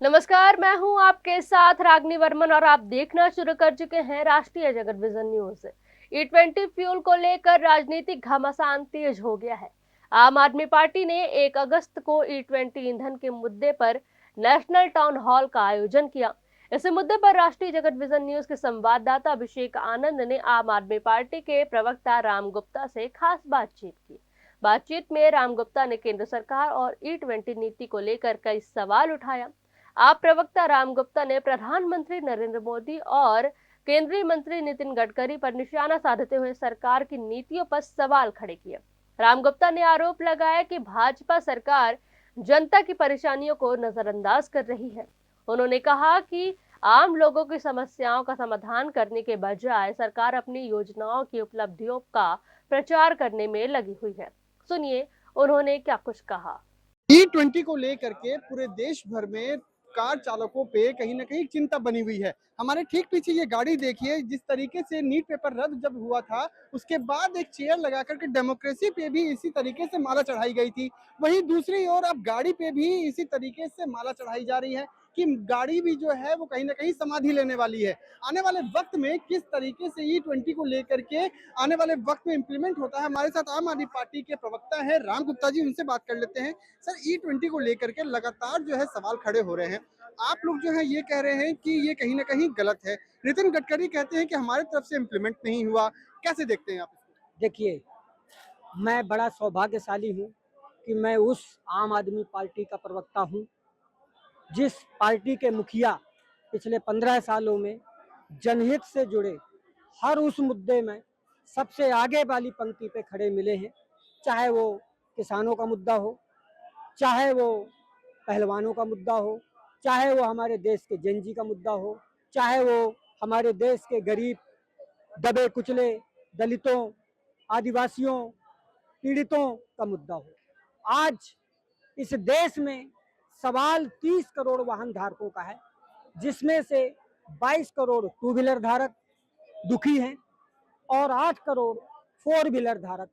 नमस्कार, मैं हूं आपके साथ रागनी वर्मन और आप देखना शुरू कर चुके हैं राष्ट्रीय जगत विजन न्यूज। E20 फ्यूल को लेकर राजनीतिक घमासान तेज हो गया है। आम आदमी पार्टी ने 1 अगस्त को E20 ईंधन के मुद्दे पर नेशनल टाउन हॉल का आयोजन किया। इस मुद्दे पर राष्ट्रीय जगत विजन न्यूज के संवाददाता अभिषेक आनंद ने आम आदमी पार्टी के प्रवक्ता राम गुप्ता से खास बातचीत की। बातचीत में राम गुप्ता ने केंद्र सरकार और E20 नीति को लेकर कई सवाल उठाया। आप प्रवक्ता राम गुप्ता ने प्रधानमंत्री नरेंद्र मोदी और केंद्रीय मंत्री नितिन गडकरी पर निशाना साधते हुए सरकार की नीतियों पर सवाल खड़े किए। राम गुप्ता ने आरोप लगाया कि भाजपा सरकार जनता की परेशानियों को नजरअंदाज कर रही है। उन्होंने कहा कि आम लोगों की समस्याओं का समाधान करने के बजाय सरकार अपनी योजनाओं की उपलब्धियों का प्रचार करने में लगी हुई है। सुनिए उन्होंने क्या कुछ कहा। E20 को लेकर के पूरे देश भर में कार चालकों पे कहीं ना कहीं चिंता बनी हुई है। हमारे ठीक पीछे ये गाड़ी देखिए, जिस तरीके से नीट पेपर रद्द जब हुआ था उसके बाद एक चेयर लगा करके डेमोक्रेसी पे भी इसी तरीके से माला चढ़ाई गई थी। वहीं दूसरी ओर अब गाड़ी पे भी इसी तरीके से माला चढ़ाई जा रही है कि गाड़ी भी जो है वो कहीं ना कहीं समाधि लेने वाली है। आने वाले वक्त में किस तरीके से E20 को लेकर के आने वाले वक्त में इम्प्लीमेंट होता है, हमारे साथ आम आदमी पार्टी के प्रवक्ता है राम गुप्ता जी, उनसे बात कर लेते हैं। सर, E20 को लेकर के लगातार जो है सवाल खड़े हो रहे हैं। आप लोग जो है ये कह रहे हैं कि ये कहीं ना कहीं गलत है। नितिन गडकरी कहते हैं कि हमारी तरफ से इम्प्लीमेंट नहीं हुआ। कैसे देखते हैं आप इसको? देखिए, मैं बड़ा सौभाग्यशाली हूँ कि मैं उस आम आदमी पार्टी का प्रवक्ता हूँ, जिस पार्टी के मुखिया पिछले 15 सालों में जनहित से जुड़े हर उस मुद्दे में सबसे आगे वाली पंक्ति पे खड़े मिले हैं। चाहे वो किसानों का मुद्दा हो, चाहे वो पहलवानों का मुद्दा हो, चाहे वो हमारे देश के जेनजी का मुद्दा हो, चाहे वो हमारे देश के गरीब, दबे कुचले, दलितों, आदिवासियों, पीड़ितों का मुद्दा हो। आज इस देश में सवाल 30 करोड़ वाहन धारकों का है, जिसमें से 22 करोड़ टू व्हीलर धारक दुखी हैं और 8 करोड़ फोर व्हीलर धारक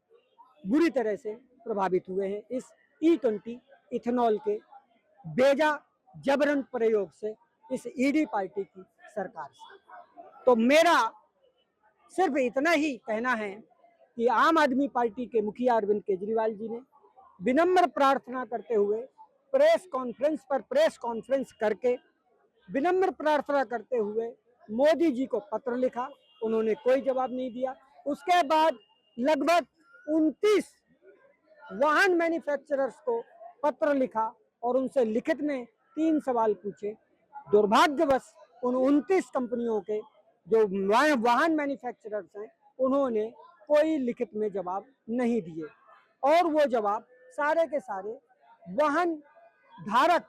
बुरी तरह से प्रभावित हुए हैं इस E20 इथेनॉल के बेजा जबरन प्रयोग से, इस ईडी पार्टी की सरकार से। तो मेरा सिर्फ इतना ही कहना है कि आम आदमी पार्टी के मुखिया अरविंद केजरीवाल जी ने विनम्र प्रार्थना करते हुए प्रेस कॉन्फ्रेंस करके विनम्र प्रार्थना करते हुए मोदी जी को पत्र लिखा। उन्होंने कोई जवाब नहीं दिया। उसके बाद लगभग 29 वाहन मैन्युफैक्चरर्स को पत्र लिखा और उनसे लिखित में 3 सवाल पूछे। दुर्भाग्यवश उन 29 कंपनियों के जो वाहन मैन्युफैक्चरर्स हैं, उन्होंने कोई लिखित में जवाब नहीं दिए और वो जवाब सारे के सारे वाहन धारक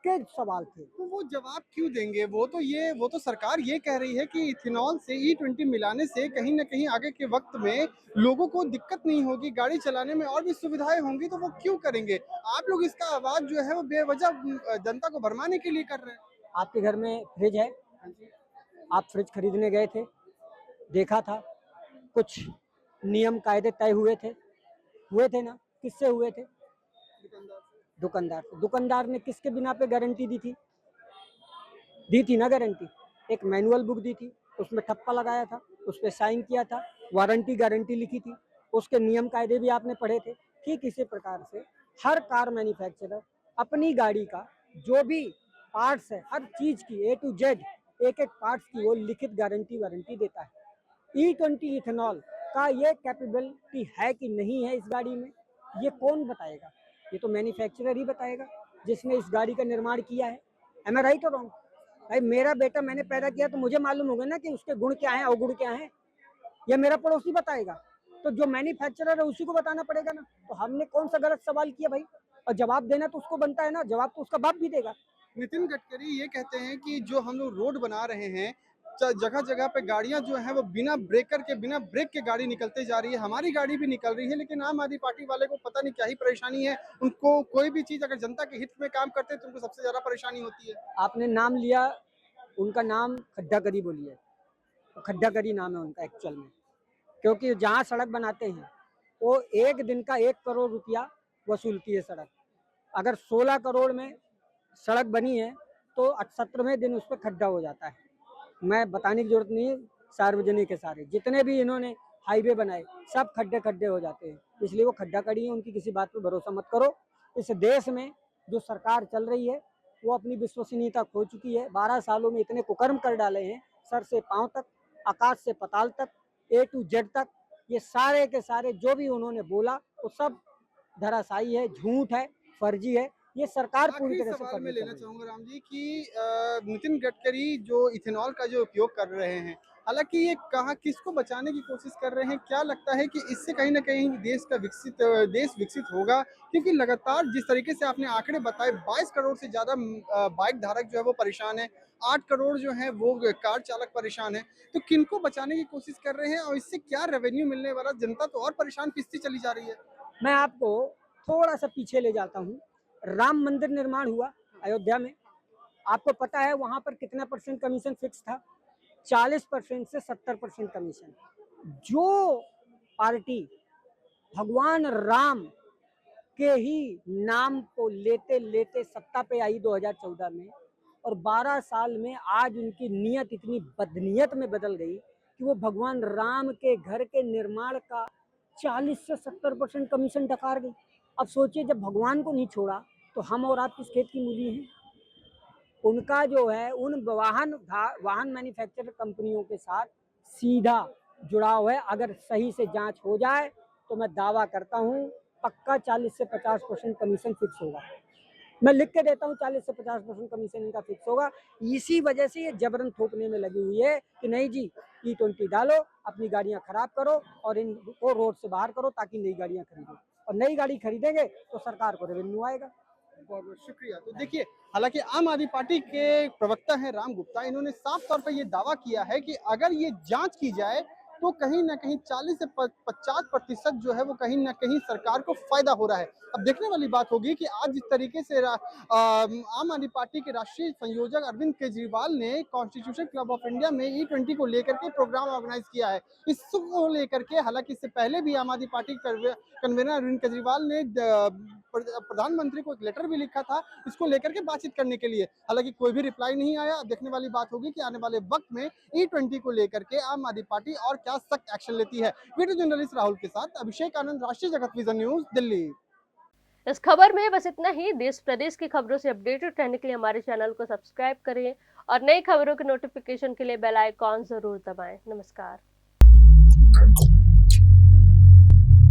के सवाल थे। तो वो जवाब क्यों देंगे? वो तो सरकार ये कह रही है कि इथेनॉल से E20 मिलाने से कहीं ना कहीं आगे के वक्त में लोगों को दिक्कत नहीं होगी, गाड़ी चलाने में और भी सुविधाएं होंगी, तो वो क्यों करेंगे? आप लोग इसका आवाज जो है वो बेवजह जनता को भरमाने के लिए कर रहे हैं। आपके घर में फ्रिज है? हाँ जी। आप फ्रिज खरीदने गए थे, देखा था कुछ नियम कायदे तय हुए थे ना? किससे हुए थे? दुकानदार से। दुकानदार ने किसके बिना पे गारंटी दी थी ना गारंटी? एक मैनुअल बुक दी थी, उसमें ठप्पा लगाया था, उस पर साइन किया था, वारंटी गारंटी लिखी थी, उसके नियम कायदे भी आपने पढ़े थे। ठीक इसी प्रकार से हर कार मैन्युफैक्चरर अपनी गाड़ी का जो भी पार्ट्स है, हर चीज की A to Z एक एक पार्ट्स की वो लिखित गारंटी वारंटी देता है। E20 इथेनॉल का ये कैपेबिलिटी है कि नहीं है इस गाड़ी में, ये कौन बताएगा? ये तो मैन्युफैक्चरर ही बताएगा जिसने इस गाड़ी का निर्माण किया है। एम आई राइट और रॉन्ग? भाई, मेरा बेटा मैंने पैदा किया तो मुझे मालूम होगा ना कि उसके गुण क्या है, अवगुण क्या है। या मेरा पड़ोसी बताएगा? तो जो मैन्युफैक्चरर है उसी को बताना पड़ेगा ना। तो हमने कौन सा गलत सवाल किया भाई? और जवाब देना तो उसको बनता है ना, जवाब तो उसका बाप भी देगा। नितिन गडकरी ये कहते हैं कि जो हम लोग रोड बना रहे हैं, जगह जगह पे गाड़ियां जो हैं वो बिना ब्रेक के गाड़ी निकलते जा रही है। हमारी गाड़ी भी निकल रही है, लेकिन आम आदमी पार्टी वाले को पता नहीं क्या ही परेशानी है। उनको कोई भी चीज अगर जनता के हित में काम करते हैं तो उनको सबसे ज्यादा परेशानी होती है। आपने नाम लिया, उनका नाम खड्डा करी बोली है। तो खड्डा करी नाम है उनका एक्चुअल में, क्योंकि जहाँ सड़क बनाते हैं वो एक दिन का 1 करोड़ रुपया वसूलती है सड़क। अगर 16 करोड़ में सड़क बनी है तो 78वें दिन उस पर खड्डा हो जाता है। मैं बताने की जरूरत नहीं है, सार्वजनिक है, सारे जितने भी इन्होंने हाईवे बनाए सब खड्डे खड्डे हो जाते हैं, इसलिए वो खड्डा कड़ी है, उनकी किसी बात पर भरोसा मत करो। इस देश में जो सरकार चल रही है वो अपनी विश्वसनीयता खो चुकी है। 12 सालों में इतने कुकर्म कर डाले हैं, सर से पांव तक, आकाश से पताल तक, A to Z तक, ये सारे के सारे जो भी उन्होंने बोला वो सब धराशायी है, झूठ है, फर्जी है। ये सरकार पूरी आखिरी तरह से सवाल फर्जी मैं कर लेना रही है। चाहूंगा राम जी कि नितिन गडकरी जो इथेनॉल का जो उपयोग कर रहे हैं, हालांकि ये कहाँ किसको बचाने की कोशिश कर रहे हैं, क्या लगता है कि इससे कहीं ना कहीं देश विकसित होगा? क्योंकि लगातार जिस तरीके से आपने आंकड़े बताए, 22 करोड़ से ज्यादा बाइक धारक जो है वो परेशान है, 8 करोड़ जो है वो कार चालक परेशान है, तो किनको बचाने की कोशिश कर रहे हैं और इससे क्या रेवेन्यू मिलने वाला? जनता तो और परेशान पिसती चली जा रही है। मैं आपको थोड़ा सा पीछे ले जाता हूँ। राम मंदिर निर्माण हुआ अयोध्या में, आपको पता है वहां पर कितना % कमीशन फिक्स था? 40% से 70% कमीशन। जो पार्टी भगवान राम के ही नाम को लेते लेते सत्ता पे आई 2014 में, और 12 साल में आज उनकी नीयत इतनी बदनीयत में बदल गई कि वो भगवान राम के घर के निर्माण का 40 से 70% कमीशन डकार गई। अब सोचिए, जब भगवान को नहीं छोड़ा तो हम और आप किस खेत की मूली हैं? उनका जो है उन वाहन मैन्युफैक्चरर कंपनियों के साथ सीधा जुड़ाव है। अगर सही से जांच हो जाए तो मैं दावा करता हूं पक्का 40 से 50% कमीशन फिक्स होगा। मैं लिख के देता हूं 40 से 50% कमीशन इनका फिक्स होगा। इसी वजह से ये जबरन थोपने में लगी हुई है कि नहीं जी, E20 डालो, अपनी गाड़ियां खराब करो और इनको रोड से बाहर करो ताकि नई गाड़ियां खरीदो, और नई गाड़ी खरीदेंगे तो सरकार को रेवेन्यू आएगा। बहुत बहुत शुक्रिया। तो देखिए, हालांकि आम आदमी पार्टी के प्रवक्ता हैं राम गुप्ता, इन्होंने साफ तौर पर ये दावा किया है कि अगर ये जांच की जाए तो कहीं ना कहीं 40 से 50% जो है वो कहीं ना कहीं सरकार को फायदा हो रहा है। अब देखने वाली बात होगी कि आज जिस तरीके से आम आदमी पार्टी के राष्ट्रीय संयोजक अरविंद केजरीवाल ने कॉन्स्टिट्यूशन क्लब ऑफ इंडिया में E20 को लेकर के प्रोग्राम ऑर्गेनाइज किया है, इसको लेकर के, हालांकि इससे पहले भी आम आदमी पार्टी कन्वीनर अरविंद केजरीवाल ने प्रधानमंत्री को एक लेटर भी लिखा था इसको लेकर के बातचीत करने के लिए, हालांकि कोई भी रिप्लाई नहीं आया। देखने वाली बात होगी कि आने वाले वक्त में E20 को लेकर के आम आदमी पार्टी और क्या सख्त एक्शन लेती है। वीडियो जर्नलिस्ट राहुल के साथ अभिषेक आनंद, राष्ट्रीय जगत विजन न्यूज, दिल्ली। इस खबर में बस इतना ही। देश प्रदेश की खबरों से अपडेटेड रहने के लिए हमारे चैनल को सब्सक्राइब करें और नई खबरों के नोटिफिकेशन के लिए बेल आइकॉन जरूर दबाएं। नमस्कार।